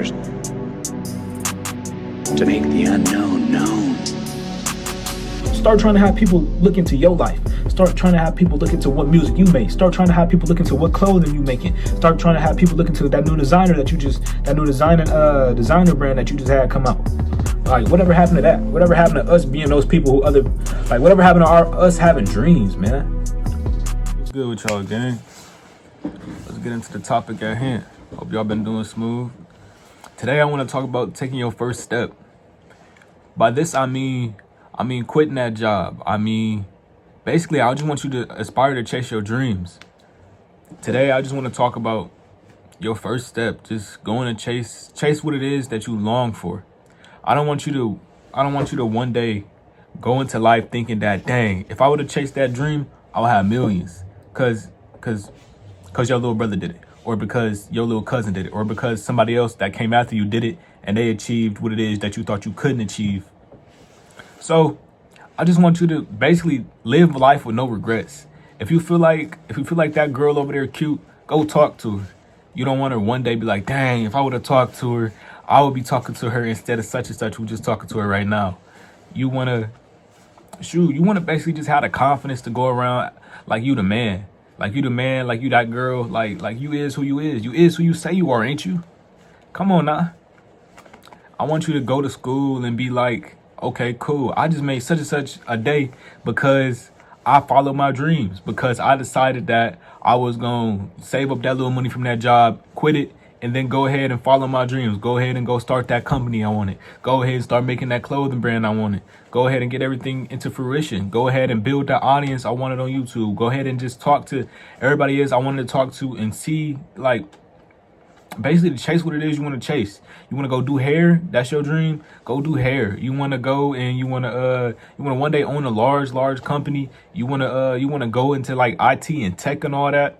to make the unknown known. Start trying to have people look into your life. Start trying to have people look into what music you make. Start trying to have people look into what clothing you making. Start trying to have people look into that new designer designer brand that you just had come out. Like, whatever happened to that? Whatever happened to us being those people who whatever happened to us having dreams, man? What's good with y'all, gang? Let's get into the topic at hand. Hope y'all been doing smooth. Today I want to talk about taking your first step. By this I mean quitting that job. Basically I just want you to aspire to chase your dreams. Today I just want to talk about your first step. Just going to chase what it is that you long for. I don't want you to one day go into life thinking that, dang, if I would have chased that dream, I would have millions. Cause your little brother did it, or because your little cousin did it, or because somebody else that came after you did it and they achieved what it is that you thought you couldn't achieve. So I just want you to basically live life with no regrets. If you feel like that girl over there cute, go talk to her. You don't want to one day be like, dang, if I would have talked to her, I would be talking to her instead of such and such who's just talking to her right now. You want to basically just have the confidence to go around like you the man. Like you the man, like you that girl, like you is who you is. You is who you say you are, ain't you? Come on now. I want you to go to school and be like, okay, cool. I just made such and such a day because I followed my dreams, because I decided that I was going to save up that little money from that job, quit it, and then go ahead and follow my dreams. Go ahead and go start that company I wanted. Go ahead and start making that clothing brand I wanted. Go ahead and get everything into fruition. Go ahead and build that audience I wanted on YouTube. Go ahead and just talk to everybody else I wanted to talk to and see, like, basically to chase what it is you want to chase. You want to go do hair? That's your dream. Go do hair. You want to go and you want to one day own a large company. You want to go into like IT and tech and all that.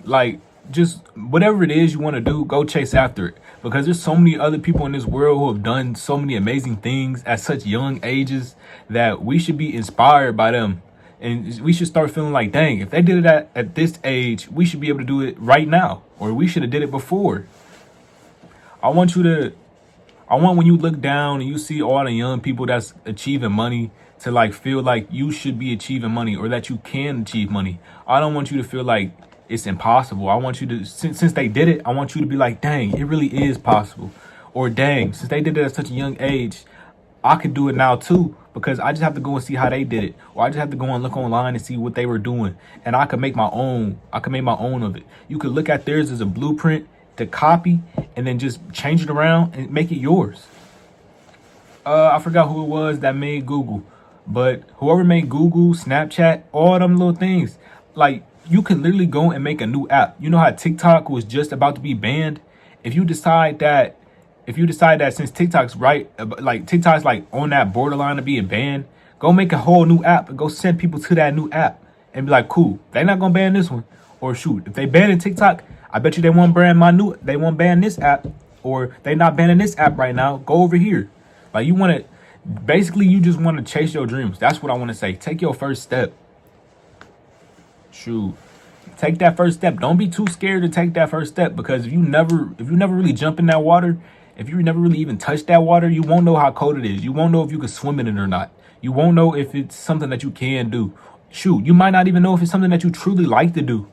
Like, just whatever it is you want to do, go chase after it, because there's so many other people in this world who have done so many amazing things at such young ages that we should be inspired by them. And we should start feeling like, dang, if they did it at this age, we should be able to do it right now, or we should have did it before. I want when you look down and you see all the young people that's achieving money to like feel like you should be achieving money, or that you can achieve money. I don't want you to feel like it's impossible. I want you to, since they did it, I want you to be like, dang, it really is possible. Or dang, since they did it at such a young age, I could do it now too, because I just have to go and see how they did it. Or I just have to go and look online and see what they were doing. And I could make my own. I could make my own of it. You could look at theirs as a blueprint to copy and then just change it around and make it yours. I forgot who it was that made Google, but whoever made Google, Snapchat, all them little things, like, you can literally go and make a new app. You know how TikTok was just about to be banned? If you decide that since TikTok's TikTok's like on that borderline of being banned, go make a whole new app and go send people to that new app and be like, cool, they're not gonna ban this one. Or shoot, if they ban TikTok, I bet you they won't ban this app, or they not banning this app right now. Go over here. Like, you just want to chase your dreams. That's what I want to say. Take your first step. Shoot, take that first step. Don't be too scared to take that first step, because if you never really jump in that water, if you never really even touch that water, you won't know how cold it is. You won't know if you can swim in it or not. You won't know if it's something that you can do. Shoot, you might not even know if it's something that you truly like to do.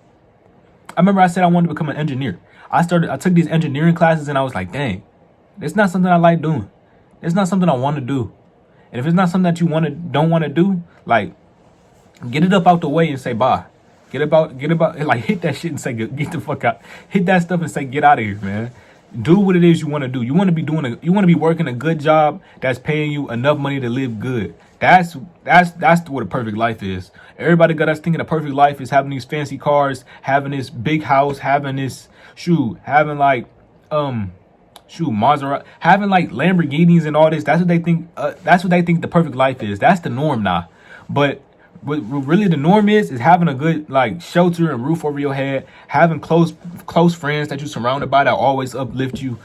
I remember I said I wanted to become an engineer. I took these engineering classes and I was like, dang, it's not something I like doing. It's not something I want to do. And if it's not something that you don't want to do, like, get it up out the way and say bye. Get about, like, hit that shit and say, get the fuck out. Hit that stuff and say, get out of here, man. Do what it is you want to do. You want to be working a good job that's paying you enough money to live good. That's what a perfect life is. Everybody got us thinking a perfect life is having these fancy cars, having this big house, having this Maserati, having like Lamborghinis and all this. That's what they think. That's what they think the perfect life is. That's the norm now. But what really the norm is having a good like shelter and roof over your head, having close friends that you're surrounded by that always uplift you,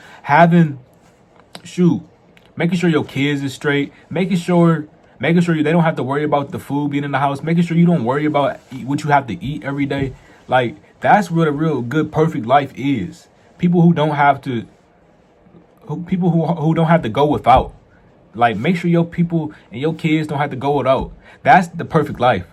making sure your kids is straight, making sure they don't have to worry about the food being in the house, making sure you don't worry about what you have to eat every day. Like, that's what a real good perfect life is. People who don't have to people who don't have to go without. Like, make sure your people and your kids don't have to go without. That's the perfect life.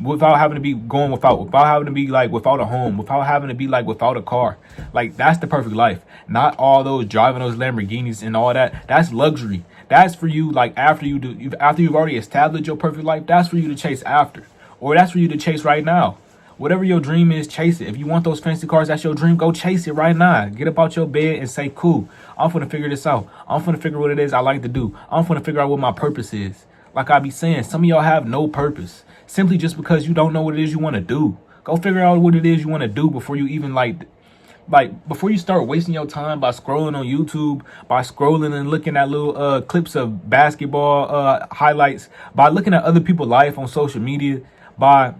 Without having to be going without having to be like without a home, without having to be like without a car. Like, that's the perfect life. Not all those driving those Lamborghinis and all that. That's luxury. That's for you, like, after you've already established your perfect life. That's for you to chase after, or that's for you to chase right now. Whatever your dream is, chase it. If you want those fancy cars, that's your dream. Go chase it right now. Get up out your bed and say, cool, I'm finna figure this out. I'm finna figure what it is I like to do. I'm finna figure out what my purpose is. Like I be saying, some of y'all have no purpose simply just because you don't know what it is you want to do. Go figure out what it is you want to do before you even like before you start wasting your time by scrolling on YouTube, by scrolling and looking at little clips of basketball highlights, by looking at other people's life on social media, by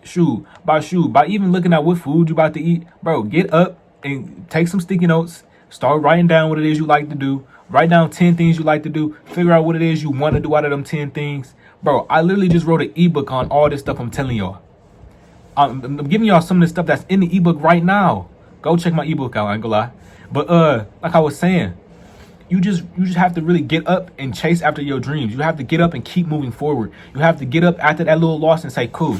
even looking at what food you about to eat. Bro, get up and take some sticky notes. Start writing down what it is you like to do. Write down 10 things you like to do. Figure out what it is you want to do out of them 10 things. Bro, I literally just wrote an ebook on all this stuff I'm telling y'all. I'm giving y'all some of the stuff that's in the ebook right now. Go check my ebook out, I ain't gonna lie. But like I was saying, you just have to really get up and chase after your dreams. You have to get up and keep moving forward. You have to get up after that little loss and say, cool.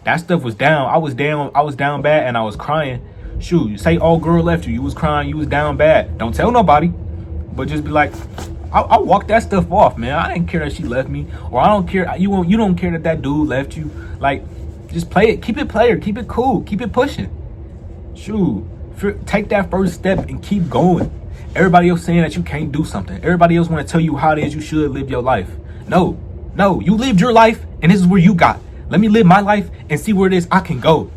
That stuff was down. I was down bad and I was crying. Shoot, you say old girl left you. You was crying. You was down bad. Don't tell nobody. But just be like, I walked that stuff off, man. I didn't care that she left me. Or I don't care. You don't care that dude left you. Like, just play it. Keep it player. Keep it cool. Keep it pushing. Shoot. Take that first step and keep going. Everybody else saying that you can't do something. Everybody else want to tell you how it is you should live your life. No. You lived your life and this is where you got. Let me live my life and see where it is I can go.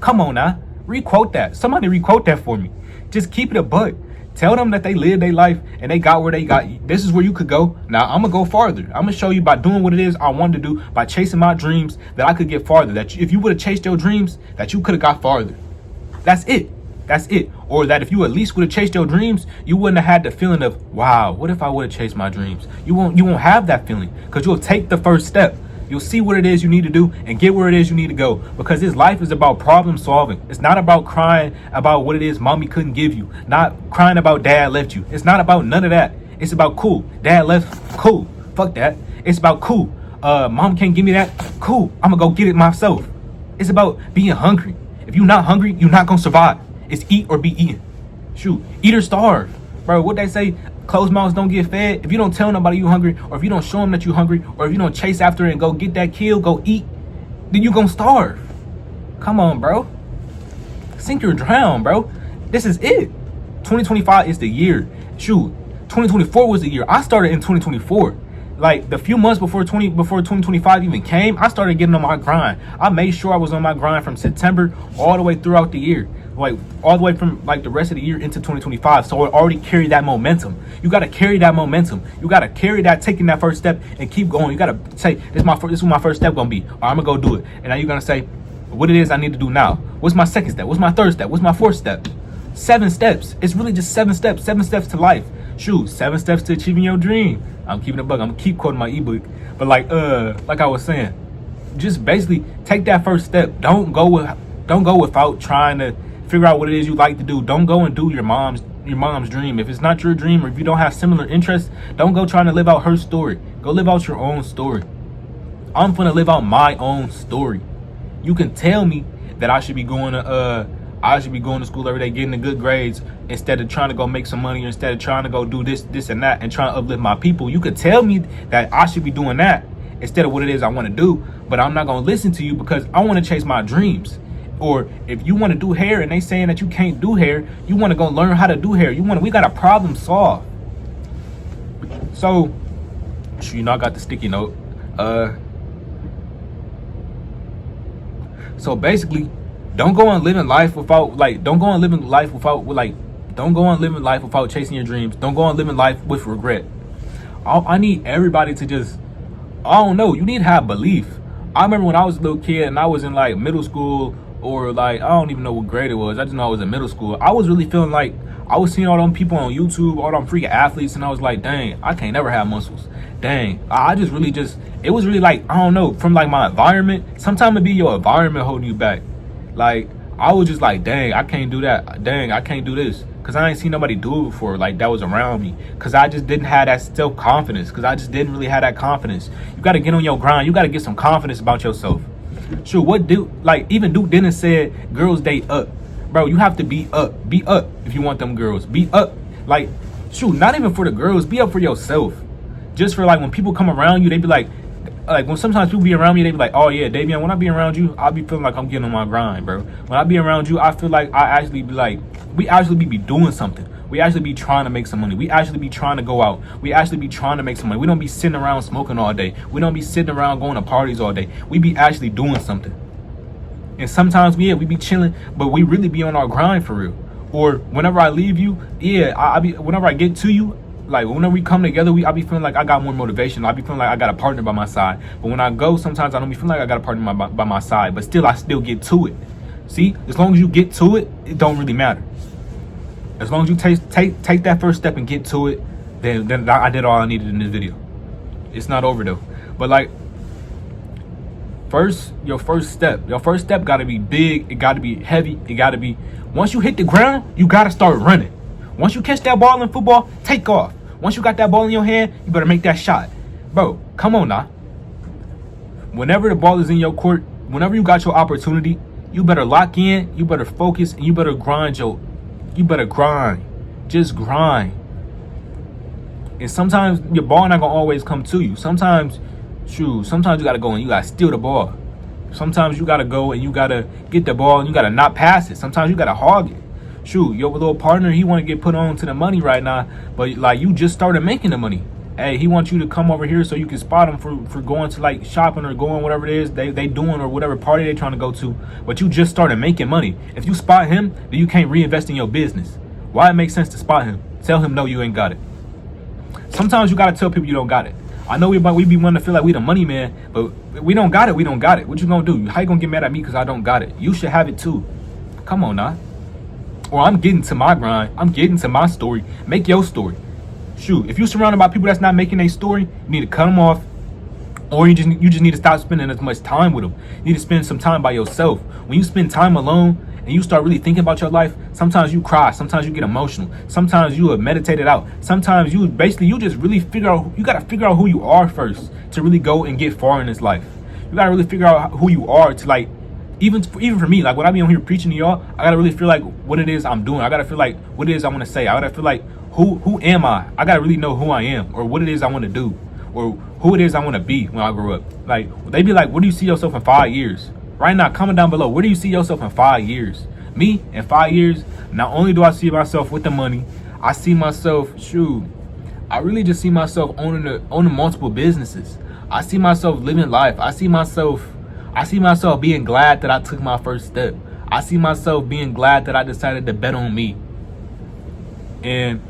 Come on now. Requote that. Somebody requote that for me. Just keep it a buck. Tell them that they lived their life and they got where they got. This is where you could go. Now, I'm going to go farther. I'm going to show you by doing what it is I wanted to do, by chasing my dreams, that I could get farther. That if you would have chased your dreams, that you could have got farther. That's it. That's it. Or that if you at least would have chased your dreams, you wouldn't have had the feeling of, wow, what if I would have chased my dreams? You won't have that feeling because you'll take the first step. You'll see what it is you need to do and get where it is you need to go. Because this life is about problem solving. It's not about crying about what it is mommy couldn't give you. Not crying about dad left you. It's not about none of that. It's about cool. Dad left. Cool. Fuck that. It's about cool. Mom can't give me that. Cool. I'm gonna go get it myself. It's about being hungry. If you're not hungry, you're not gonna survive. It's eat or be eaten. Shoot. Eat or starve. Bro, what they say? Closed mouths don't get fed. If you don't tell nobody you hungry, or if you don't show them that you hungry, or if you don't chase after it and go get that kill, go eat, then you gonna starve. Come on, bro. Sink or drown, bro. This is it. 2025 is the year. Shoot, 2024 was the year. I started in 2024. Like, the few months before 2025 even came, I started getting on my grind. I made sure I was on my grind from September all the way throughout the year. Like, all the way from like the rest of the year into 2025. So it already carried that momentum. You got to carry that momentum. You got to carry that, taking that first step and keep going. You got to say, this is what my first step going to be. Or I'm going to go do it. And now you're going to say what it is I need to do now. What's my second step? What's my third step? What's my fourth step? 7 steps. It's really just 7 steps. 7 steps to life. Shoot, 7 steps to achieving your dream. I'm keeping it bug. I'm going to keep quoting my ebook. But like I was saying, just basically take that first step. Don't go without trying to figure out what it is you like to do. Don't go and do your mom's dream. If it's not your dream, or if you don't have similar interests, don't go trying to live out her story. Go live out your own story. I'm gonna live out my own story. You can tell me that I should be going to school every day, getting the good grades, instead of trying to go make some money, or instead of trying to go do this and that and trying to uplift my people. You could tell me that I should be doing that instead of what it is I want to do, but I'm not gonna listen to you because I want to chase my dreams. Or if you want to do hair and they saying that you can't do hair, you want to go learn how to do hair. We got a problem solve. So, I got the sticky note. So basically, don't go on living life without chasing your dreams. Don't go on living life with regret. I need everybody to just, I don't know, you need to have belief. I remember when I was a little kid and I was in like middle school, or like, I don't even know what grade it was. I just know I was in middle school. I was really feeling like I was seeing all them people on YouTube, all them freaking athletes, and I was like, dang, I can't never have muscles. Dang, it was really like, I don't know, from like my environment. Sometimes it be your environment holding you back. Like, I was just like, dang, I can't do that. Dang, I can't do this. Because I ain't seen nobody do it before, like, that was around me. Because I just didn't have that self-confidence. Because I just didn't really have that confidence. You got to get on your grind. You got to get some confidence about yourself. Sure, what Duke, like, even Duke Dennis said, girls date up. Bro, you have to be up. Be up if you want them girls. Be up. Like, shoot, not even for the girls. Be up for yourself. Just for, like, when people come around you, they be like, when sometimes people be around me, they be like, oh yeah, Davion, when I be around you, I'll be feeling like I'm getting on my grind, bro. When I be around you, I feel like I actually be like, we actually be doing something. We actually be trying to make some money. We actually be trying to go out. We actually be trying to make some money. We don't be sitting around smoking all day. We don't be sitting around going to parties all day. We be actually doing something. And sometimes, yeah, we be chilling, but we really be on our grind for real. Or whenever I leave you, yeah, I be, whenever I get to you, like, whenever we come together, I be feeling like I got more motivation. I be feeling like I got a partner by my side. But when I go, sometimes I don't be feeling like I got a partner by my side. But still, I still get to it. See, as long as you get to it, it don't really matter. As long as you take that first step and get to it, then I did all I needed in this video. It's not over though. But like, your first step got to be big. It got to be heavy. It got to be, once you hit the ground, you got to start running. Once you catch that ball in football, take off. Once you got that ball in your hand, you better make that shot. Bro, come on now. Whenever the ball is in your court, whenever you got your opportunity, you better lock in, you better focus, and you better grind you better grind. Just grind. And sometimes your ball not gonna always come to you. Sometimes you gotta go and you gotta steal the ball. Sometimes you gotta go and you gotta get the ball and you gotta not pass it. Sometimes you gotta hog it. Shoot, your little partner, he want to get put on to the money right now, but like, you just started making the money. Hey, he wants you to come over here so you can spot him for going to like shopping or going whatever it is they doing or whatever party they trying to go to. But you just started making money. If you spot him, then you can't reinvest in your business. Why it makes sense to spot him? Tell him no, you ain't got it. Sometimes you gotta tell people you don't got it. I know we be wanting to feel like we the money man, but we don't got it. We don't got it. What you gonna do? How you gonna get mad at me because I don't got it? You should have it too. Come on now. Or I'm getting to my grind. I'm getting to my story. Make your story. Shoot, if you're surrounded by people that's not making a story, you need to cut them off. Or you just need to stop spending as much time with them. You need to spend some time by yourself. When you spend time alone and you start really thinking about your life, sometimes you cry. Sometimes you get emotional. Sometimes you meditate it out. Sometimes you just really figure out, you got to figure out who you are first to really go and get far in this life. You got to really figure out who you are to like, even for me, like when I be on here preaching to y'all, I gotta really feel like what it is I'm doing. I gotta feel like what it is I want to say. I gotta feel like who am I? I gotta really know who I am or what it is I want to do or who it is I want to be when I grow up. Like they be like, where do you see yourself in 5 years? Right now, comment down below. Where do you see yourself in 5 years? Me in 5 years, not only do I see myself with the money, I see myself, I really just see myself owning multiple businesses. I see myself living life. I see myself being glad that I took my first step. I see myself being glad that I decided to bet on me. And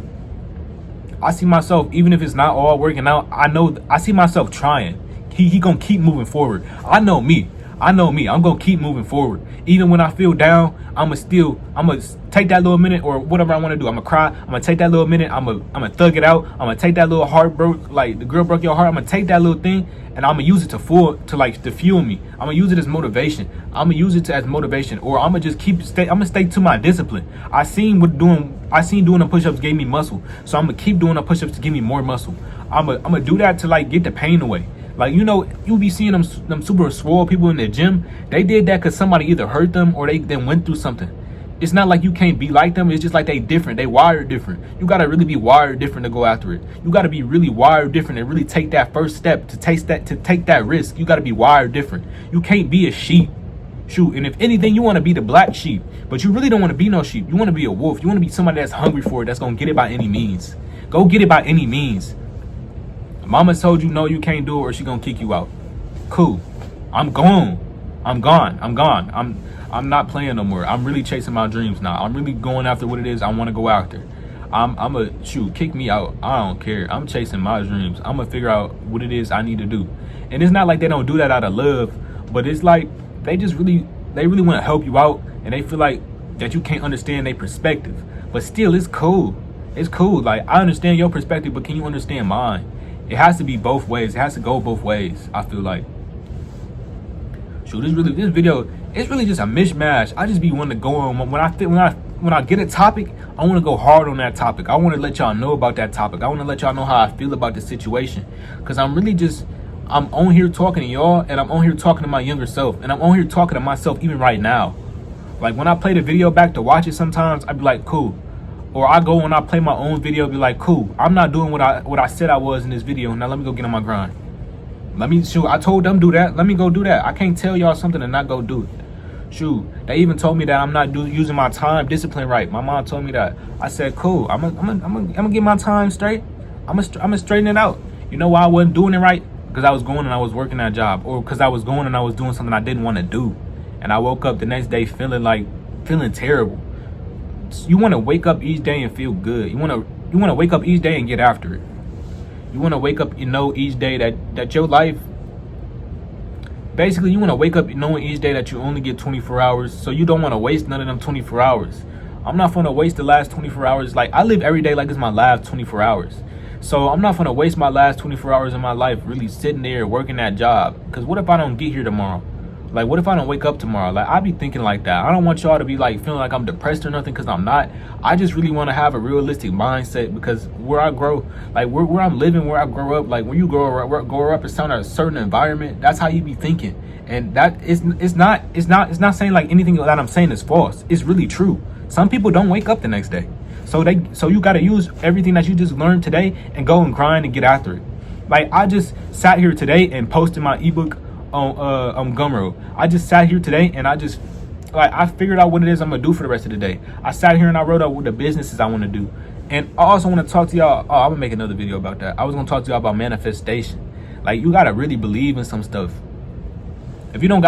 I see myself, even if it's not all working out, I see myself trying. He gonna keep moving forward. I know me. I'm gonna keep moving forward. Even when I feel down, I'm gonna take that little minute or whatever I want to do. I'm gonna cry. I'm gonna take that little minute. I'm gonna thug it out. I'm gonna take that little heart like the girl broke your heart. I'm gonna take that little thing and I'm gonna use it to fuel me. I'm gonna use it as motivation. Or I'm gonna just I'm gonna stay to my discipline. I seen doing the push-ups gave me muscle, so I'm gonna keep doing the push-ups to give me more muscle. I'm gonna do that to like get the pain away. Like, you know, you be seeing them super swole people in the gym. They did that because somebody either hurt them or they then went through something. It's not like you can't be like them. It's just like they different. They wired different. You got to really be wired different to go after it. You got to be really wired different and really take that first step to take that risk. You got to be wired different. You can't be a sheep. Shoot, and if anything, you want to be the black sheep. But you really don't want to be no sheep. You want to be a wolf. You want to be somebody that's hungry for it, that's going to get it by any means. Go get it by any means. Mama told you no, you can't do it or she gonna kick you out. Cool. I'm gone. I'm not playing no more. I'm really chasing my dreams now. I'm really going after what it is I want to go after. I'm a kick me out. I don't care. I'm chasing my dreams. I'm gonna figure out what it is I need to do. And it's not like they don't do that out of love, but it's like they really want to help you out and they feel like that you can't understand their perspective. But still, it's cool. It's cool. Like, I understand your perspective, but can you understand mine? It has to be both ways. It has to go both ways, I feel like. Shoot, this video, it's really just a mishmash. I just be wanting to go on when when I get a topic, I want to go hard on that topic. I want to let y'all know about that topic. I want to let y'all know how I feel about the situation, because I'm on here talking to y'all, and I'm on here talking to my younger self, and I'm on here talking to myself even right now. Like when I play the video back to watch it, sometimes I'd be like, cool. Or I go when I play my own video, be like, cool, I'm not doing what I said I was in this video. Now let me go get on my grind. I told them do that. Let me go do that. I can't tell y'all something and not go do it. Shoot, they even told me that I'm not using my time discipline right. My mom told me that. I said, cool, I'm gonna get my time straight. I'm gonna straighten it out. You know why I wasn't doing it right? Because I was going and I was working that job, or because I was going and I was doing something I didn't want to do. And I woke up the next day feeling terrible. You want to wake up each day and feel good. You want to wake up each day and get after it. You want to wake up, each day that your life, basically you want to wake up knowing each day that you only get 24 hours. So you don't want to waste none of them 24 hours. I'm not going to waste the last 24 hours. Like, I live every day like it's my last 24 hours. So I'm not going to waste my last 24 hours of my life really sitting there working that job. Because what if I don't get here tomorrow? Like, what if I don't wake up tomorrow? Like, I be thinking like that. I don't want y'all to be like feeling like I'm depressed or nothing, because I'm not. I just really want to have a realistic mindset, because where I grow, like where I'm living, where I grow up, like when you grow up in a certain environment, that's how you be thinking. And that it's not saying like anything that I'm saying is false. It's really true. Some people don't wake up the next day. So you got to use everything that you just learned today and go and grind and get after it. Like, I just sat here today and posted my ebook on Gumroad. I just sat here today and I figured out what it is I'm gonna do for the rest of the day. I sat here and I wrote out what the businesses I want to do. And I also want to talk to y'all. I'm gonna make another video about that. I was gonna talk to y'all about manifestation. Like, you gotta really believe in some stuff. If you don't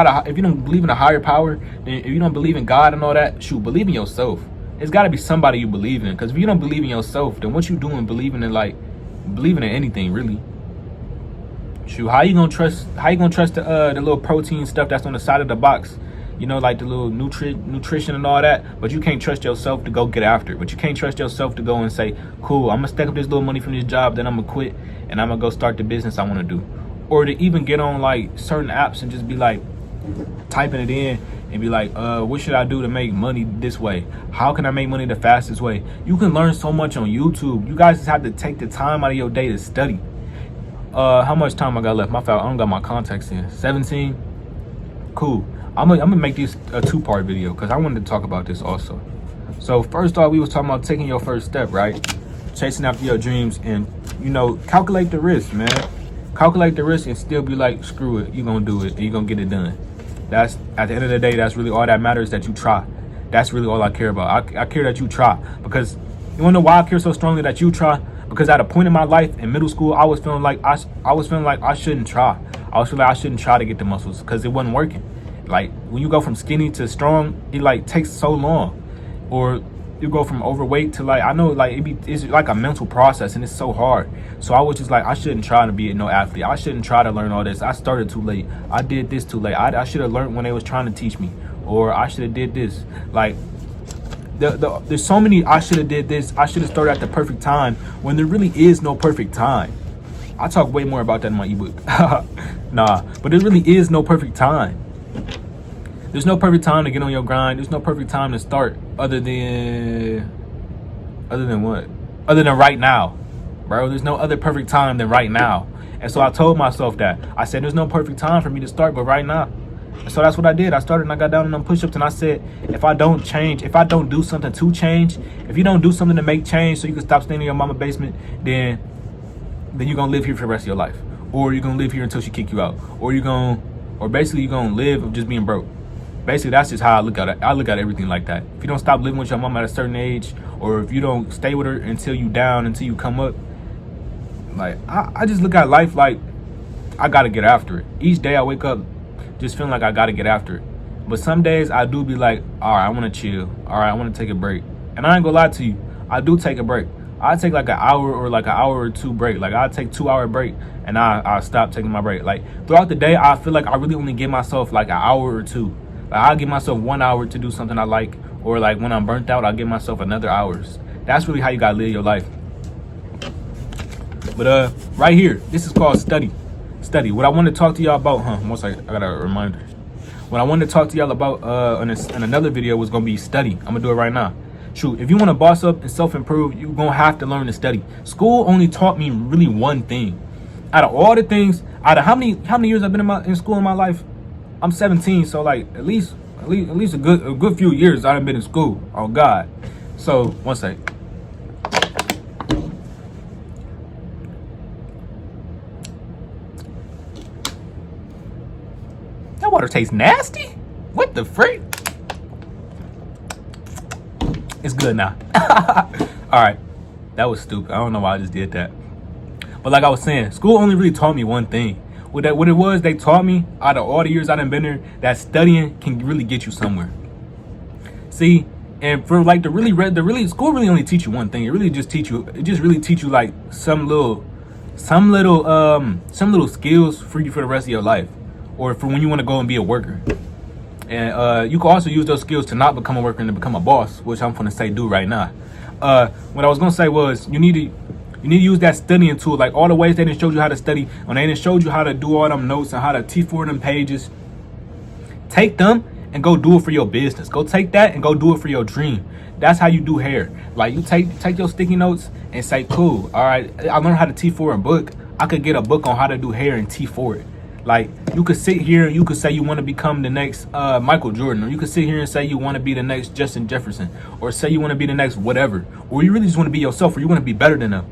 believe in a higher power, then if you don't believe in God and all that, shoot, believe in yourself. It's got to be somebody you believe in, because if you don't believe in yourself, then what you doing believing in anything really? Shoot, how you gonna trust the little protein stuff that's on the side of the box, like the little nutrition and all that, but you can't trust yourself to go get after it. But you can't trust yourself to go and say, cool, I'm gonna stack up this little money from this job, then I'm gonna quit and I'm gonna go start the business I want to do. Or to even get on like certain apps and just be like typing it in and be like, what should I do to make money this way? How can I make money the fastest way? You can learn so much on YouTube. You guys just have to take the time out of your day to study. How much time I got left? My fault, I don't got my contacts in. 17? Cool. I'm gonna make this a two-part video because I wanted to talk about this also. So first off, we was talking about taking your first step, right? Chasing after your dreams and, calculate the risk, man. Calculate the risk and still be like, screw it, you're gonna do it and you're gonna get it done. That's, at the end of the day, that's really all that matters, that you try. That's really all I care about. I care that you try, because you wanna know why I care so strongly that you try? Because at a point in my life in middle school, I was feeling like I shouldn't try. I was feeling like I shouldn't try to get the muscles because it wasn't working. Like, when you go from skinny to strong, it like takes so long. Or you go from overweight to like, I know like it's like a mental process and it's so hard. So I was just like, I shouldn't try to be no athlete. I shouldn't try to learn all this. I started too late. I did this too late. I should have learned when they was trying to teach me, or I should have did this. Like, there's so many I should have did this. I should have started at the perfect time, when there really is no perfect time. I talk way more about that in my ebook. Nah, but there really is no perfect time. There's no perfect time to get on your grind. There's no perfect time to start other than what? Other than right now, bro. There's no other perfect time than right now. And so I told myself that. I said, there's no perfect time for me to start but right now. And so that's what I did. I started and I got down on them push-ups and I said, if I don't change, if I don't do something to change, if you don't do something to make change so you can stop staying in your mama's basement, then you're going to live here for the rest of your life. Or you're going to live here until she kick you out. Or basically you're going to live of just being broke. Basically, that's just how I look at it. I look at everything like that. If you don't stop living with your mom at a certain age, or if you don't stay with her until you down, until you come up, like, I just look at life like I got to get after it. Each day I wake up just feeling like I got to get after it. But some days I do be like, all right, I want to chill. All right, I want to take a break. And I ain't gonna lie to you, I do take a break. I take like an hour or two break. Like, I take 2 hour break and I stop taking my break. Like, throughout the day, I feel like I really only give myself like an hour or two. Like, I'll give myself 1 hour to do something I like, or like when I'm burnt out, I'll give myself another hours. That's really how you gotta live your life. But right here, this is called study. What I want to talk to y'all about, I got a reminder. What I wanted to talk to y'all about in another video was gonna be study. I'm gonna do it right now. Shoot, if you want to boss up and self-improve, you're going to have to learn to study. School only taught me really one thing. Out of all the things, out of how many years I've been in school in my life? I'm 17, so like at least a good few years I've been in school. Oh God. So one sec. That water tastes nasty. What the frick? It's good now. All right, that was stupid. I don't know why I just did that. But like I was saying, school only really taught me one thing. What it was, they taught me out of all the years I've been there that studying can really get you somewhere. See, and for like school really only teach you one thing. It just really teach you like some little skills for you for the rest of your life, or for when you want to go and be a worker. And you can also use those skills to not become a worker and to become a boss, which I'm going to say do right now. What I was going to say was you need to use that studying tool, like all the ways they didn't show you how to study, when they didn't show you how to do all them notes and how to T4 them pages. Take them and go do it for your business. Go take that and go do it for your dream. That's how you do hair. Like you take your sticky notes and say, cool, all right, I learned how to T4 a book. I could get a book on how to do hair and T4 it. Like you could sit here and you could say you want to become the next Michael Jordan, or you could sit here and say you want to be the next Justin Jefferson, or say you want to be the next whatever, or you really just want to be yourself, or you want to be better than them.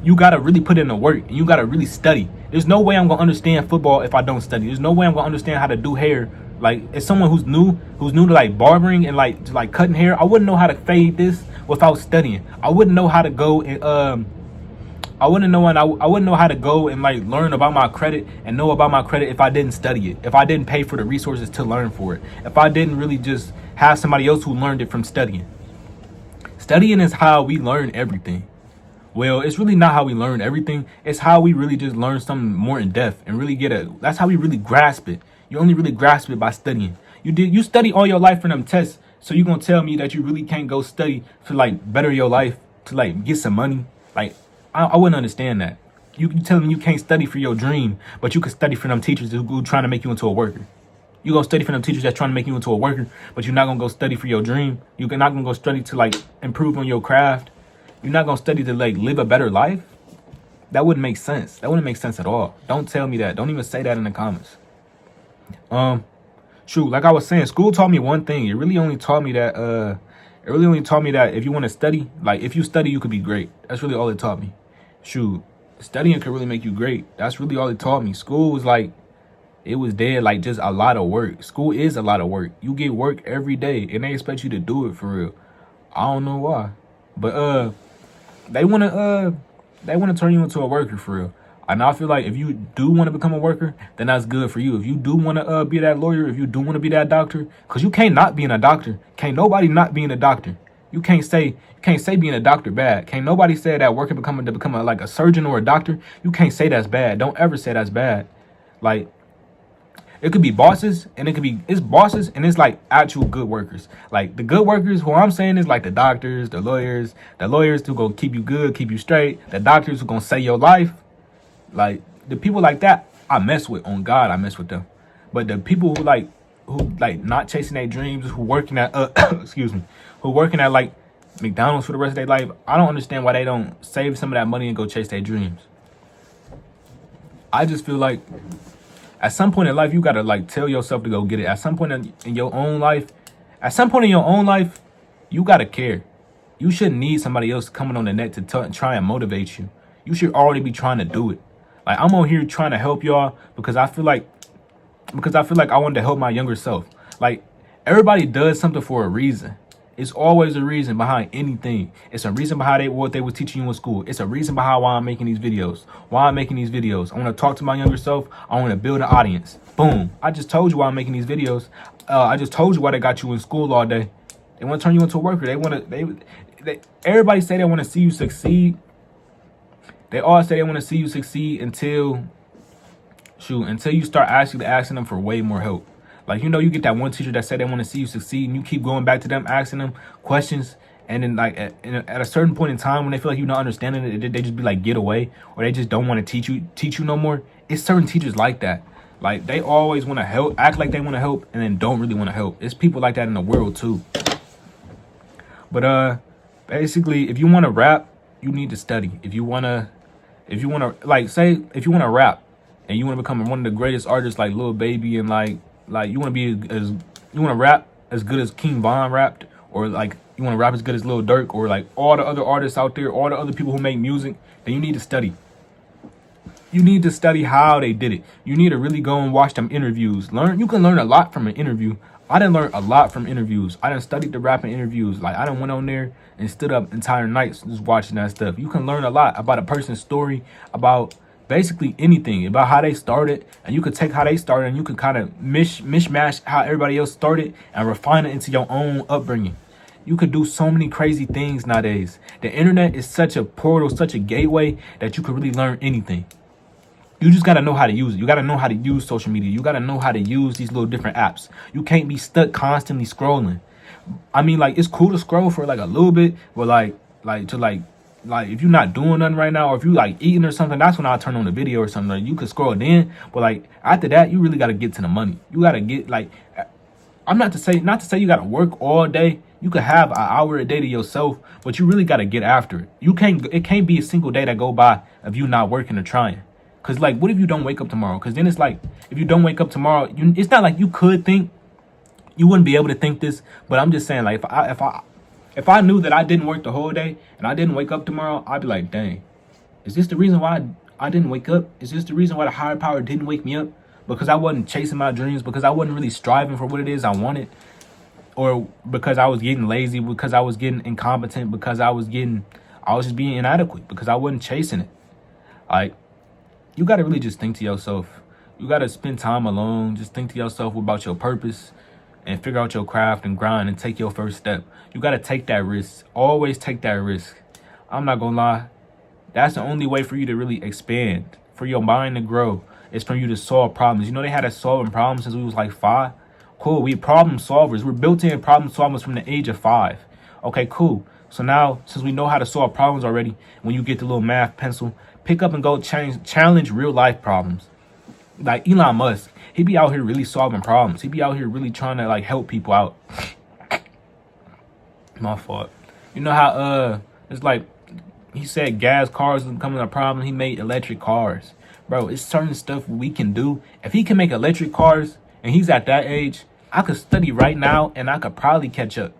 You got to really put in the work, and you got to really study. There's no way I'm going to understand football if I don't study. There's no way I'm going to understand how to do hair. Like, as someone who's new to like barbering and like cutting hair, I wouldn't know how to fade this without studying. I wouldn't know how to go and I wouldn't know how to go and like learn about my credit and know about my credit if I didn't study it, if I didn't pay for the resources to learn for it, if I didn't really just have somebody else who learned it from studying. Studying is how we learn everything. Well, it's really not how we learn everything. It's how we really just learn something more in depth and really that's how we really grasp it. You only really grasp it by studying. You study all your life for them tests, so you're going to tell me that you really can't go study to like better your life, to like get some money? Like, I wouldn't understand that. You telling me you can't study for your dream, but you can study for them teachers who trying to make you into a worker. You gonna study for them teachers that's trying to make you into a worker, but you're not gonna go study for your dream. You're not gonna go study to like improve on your craft. You're not gonna study to like live a better life. That wouldn't make sense. That wouldn't make sense at all. Don't tell me that. Don't even say that in the comments. Shoot, like I was saying, school taught me one thing. It really only taught me that if you want to study, like if you study, you could be great. That's really all it taught me. Shoot, studying could really make you great. That's really all it taught me. School was like, it was there like just a lot of work. School is a lot of work. You get work every day and they expect you to do it for real. I don't know why, but they want to turn you into a worker for real. And I feel like if you do want to become a worker, then that's good for you. If you do want to be that lawyer, if you do want to be that doctor, because you can't not being a doctor. Can't nobody not being a doctor. You can't say being a doctor bad. Can't nobody say that working to become like a surgeon or a doctor. You can't say that's bad. Don't ever say that's bad. Like, it could be bosses, and it's bosses, and it's like actual good workers. Like the good workers, who I'm saying is like the doctors, the lawyers who gonna keep you good, keep you straight, the doctors who gonna save your life. Like the people like that, I mess with. On God, I mess with them. But the people who not chasing their dreams, who working at who working at like McDonald's for the rest of their life, I don't understand why they don't save some of that money and go chase their dreams. I just feel like at some point in life, you gotta like tell yourself to go get it. At some point in your own life, you gotta care. You shouldn't need somebody else coming on the net to try and motivate you. You should already be trying to do it. Like I'm on here trying to help y'all because I feel like I wanted to help my younger self. Like everybody does something for a reason. It's always a reason behind anything. It's a reason behind what they were teaching you in school. It's a reason behind why I'm making these videos. I want to talk to my younger self. I want to build an audience. Boom. I just told you why I'm making these videos. I just told you why they got you in school all day. They want to turn you into a worker. Everybody say they want to see you succeed. They all say they want to see you succeed until you start asking them for way more help. Like, you get that one teacher that said they want to see you succeed, and you keep going back to them, asking them questions, and then like at a certain point in time when they feel like you're not understanding it, they just be like, get away, or they just don't want to teach you no more. It's certain teachers like that. Like they always want to help, act like they want to help, and then don't really want to help. It's people like that in the world too. But basically, if you want to rap, you need to study. If you wanna like say if you want to rap and you want to become one of the greatest artists like Lil Baby and like you want to be as you want to rap as good as King Von rapped, or like you want to rap as good as Lil Durk, or like all the other artists out there, all the other people who make music, then you need to study. You need to study how they did it. You need to really go and watch them interviews. You can learn a lot from an interview. I didn't learn a lot from interviews. I done studied the rapping interviews. Like I done went on there and stood up entire nights just watching that stuff. You can learn a lot about a person's story, about basically anything, about how they started, and you could take how they started and you could kind of mishmash how everybody else started and refine it into your own upbringing. You could do so many crazy things nowadays. The internet is such a portal, such a gateway that you could really learn anything. You just got to know how to use it. You got to know how to use social media. You got to know how to use these little different apps. You can't be stuck constantly scrolling. I mean, like, it's cool to scroll for like a little bit, but like if you're not doing nothing right now, or if you like eating or something, that's when I'll turn on the video or something. Like, you could scroll then, but like after that, you really got to get to the money. You got to get like, I'm not to say you got to work all day. You could have an hour a day to yourself, but you really got to get after it. It can't be a single day that go by of you not working or trying. Cause like, what if you don't wake up tomorrow? Cause then it's like, if you don't wake up tomorrow, it's not like you could think, you wouldn't be able to think this. But I'm just saying, like, if I knew that I didn't work the whole day and I didn't wake up tomorrow, I'd be like, dang, is this the reason why I didn't wake up? Is this the reason why the higher power didn't wake me up? Because I wasn't chasing my dreams, because I wasn't really striving for what it is I wanted, or because I was getting lazy, because I was getting incompetent, because I was just being inadequate, because I wasn't chasing it. Like, you got to really just think to yourself. You got to spend time alone. Just think to yourself about your purpose and figure out your craft and grind and take your first step. You got to take that risk. Always take that risk. I'm not going to lie. That's the only way for you to really expand, for your mind to grow, is for you to solve problems. You know, they had us solving problems since we was like 5. Cool. We problem solvers. We're built-in problem solvers from the age of 5. Okay, cool. So now, since we know how to solve problems already, when you get the little math pencil, pick up and go challenge real life problems. Like Elon Musk, he be out here really solving problems. He be out here really trying to like help people out. My fault. You know how it's like he said gas cars was becoming a problem. He made electric cars. Bro, it's certain stuff we can do. If he can make electric cars and he's at that age, I could study right now and I could probably catch up.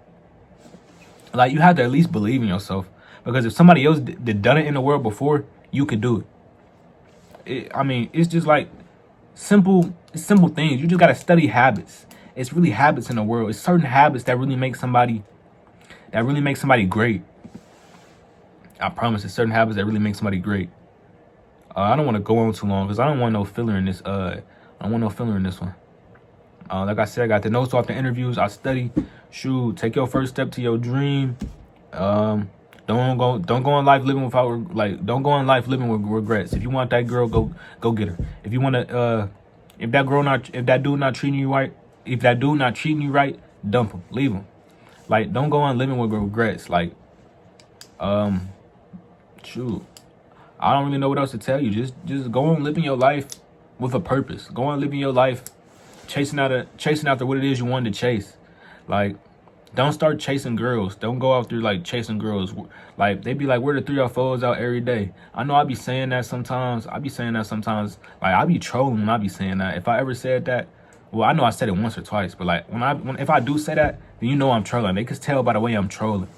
Like, you have to at least believe in yourself, because if somebody else done it in the world before, you could do it. I mean, it's just like simple things. You just got to study habits. It's really habits in the world. It's certain habits that really make somebody great. I promise, it's certain habits that really make somebody great. I don't want to go on too long because I don't want no filler in this. I don't want no filler in this one. Like I said, I got the notes off the interviews. I study. Shoot, take your first step to your dream. Don't go in life living don't go in life living with regrets. If you want that girl, go get her. If you want to, if that dude not treating you right, dump him, leave him. Like, don't go on living with regrets. Like, shoot, I don't really know what else to tell you. Just go on living your life with a purpose. Go on living your life chasing after what it is you wanted to chase. Like, don't start chasing girls. Don't go out there like chasing girls. Like, they be like, where the 3 or 4s out every day. I know I be saying that sometimes. Like, I be trolling when I be saying that. If I ever said that, well, I know I said it once or twice, but like if I do say that, then you know I'm trolling. They can tell by the way I'm trolling.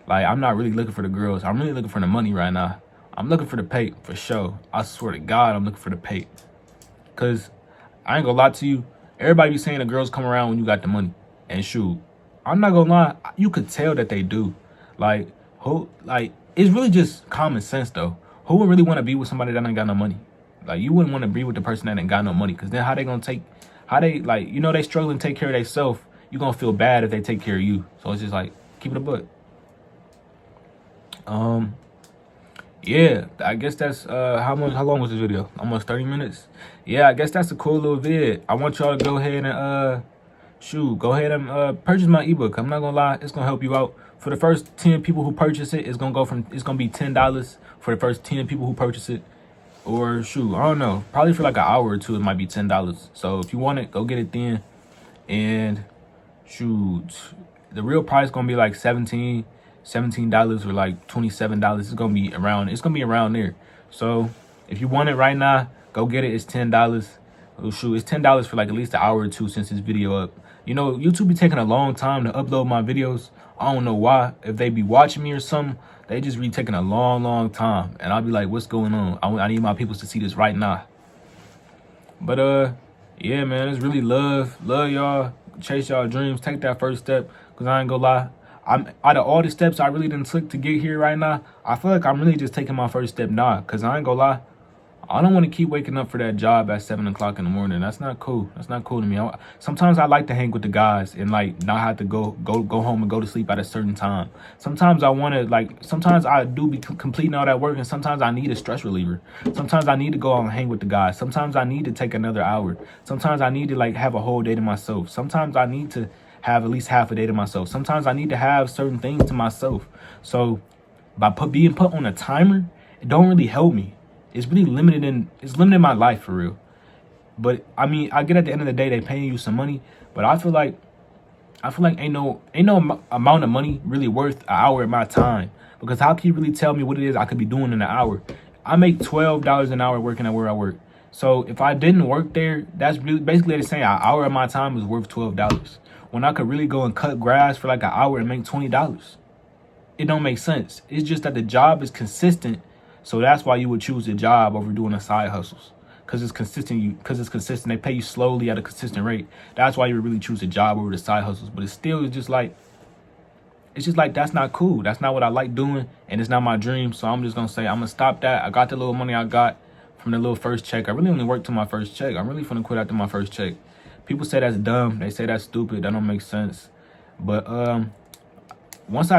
Like, I'm not really looking for the girls. I'm really looking for the money right now. I'm looking for the pay, for sure. I swear to God, I'm looking for the pay. Cause I ain't gonna lie to you. Everybody be saying the girls come around when you got the money. And shoot, I'm not gonna lie, you could tell that they do. Like, it's really just common sense though. Who would really want to be with somebody that ain't got no money? Like, you wouldn't want to be with the person that ain't got no money, because then they struggling to take care of themselves. You gonna feel bad if they take care of you. So it's just like, keep it a buck. Yeah, I guess that's how long was this video? Almost 30 minutes. Yeah, I guess that's a cool little vid. I want y'all to go ahead and go ahead and purchase my ebook. I'm not gonna lie, it's gonna help you out. For the first 10 people who purchase it, it's gonna be $10 for the first 10 people who purchase it. Or shoot, I don't know, probably for like an hour or two it might be $10. So if you want it, go get it then. And shoot, the real price gonna be like $17. $17 or like $27. It's gonna be around there. So if you want it right now, go get it. It's $10. Oh shoot, it's $10 for like at least an hour or two since this video up. You know, YouTube be taking a long time to upload my videos. I don't know why. If they be watching me or something, they just be taking a long time. And I'll be like, what's going on? I need my people to see this right now. But yeah, man, it's really love y'all. Chase y'all dreams. Take that first step. Cause I ain't gonna lie, I'm out of all the steps I really didn't took to get here right now. I feel like I'm really just taking my first step now. Cause I ain't gonna lie, I don't want to keep waking up for that job at 7 o'clock in the morning. That's not cool. That's not cool to me. Sometimes I like to hang with the guys and like not have to go home and go to sleep at a certain time. Sometimes I want to sometimes I do be completing all that work, and sometimes I need a stress reliever. Sometimes I need to go out and hang with the guys. Sometimes I need to take another hour. Sometimes I need to like have a whole day to myself. Sometimes I need to have at least half a day to myself. Sometimes I need to have certain things to myself. So by being put on a timer, it don't really help me. It's really limiting my life for real. But I mean, I get at the end of the day, they paying you some money, but I feel like ain't no amount of money really worth an hour of my time. Because how can you really tell me what it is I could be doing in an hour? I make $12 an hour working at where I work. So if I didn't work there, that's really basically they're saying an hour of my time is worth $12. When I could really go and cut grass for like an hour and make $20. It don't make sense. It's just that the job is consistent. So that's why you would choose a job over doing a side hustles. Because it's consistent. They pay you slowly at a consistent rate. That's why you would really choose a job over the side hustles. But it's just like that's not cool. That's not what I like doing, and it's not my dream. So I'm just gonna say I'm gonna stop that. I got the little money I got from the little first check. I really only worked to my first check. I'm really finna quit after my first check. People say that's dumb. They say that's stupid. That don't make sense. But once I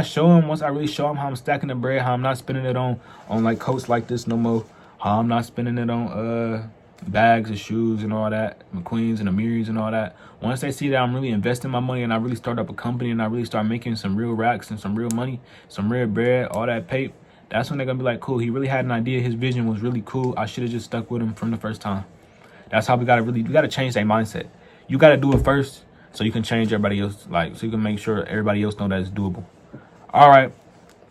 really show them how I'm stacking the bread, how I'm not spending it on like coats like this no more, how I'm not spending it on bags of shoes and all that, McQueens and Amiris and all that. Once they see that I'm really investing my money and I really start up a company and I really start making some real racks and some real money, some real bread, all that paper, that's when they're gonna be like, cool, he really had an idea, his vision was really cool, I should have just stuck with him from the first time. That's how we gotta change their mindset. You gotta do it first so you can change everybody else, so you can make sure everybody else know that it's doable. All right,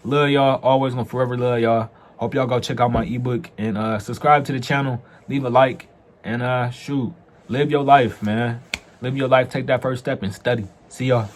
love y'all, always gonna forever love y'all. Hope y'all go check out my ebook and subscribe to the channel, leave a like, and live your life, man. Live your life, take that first step and study. See y'all.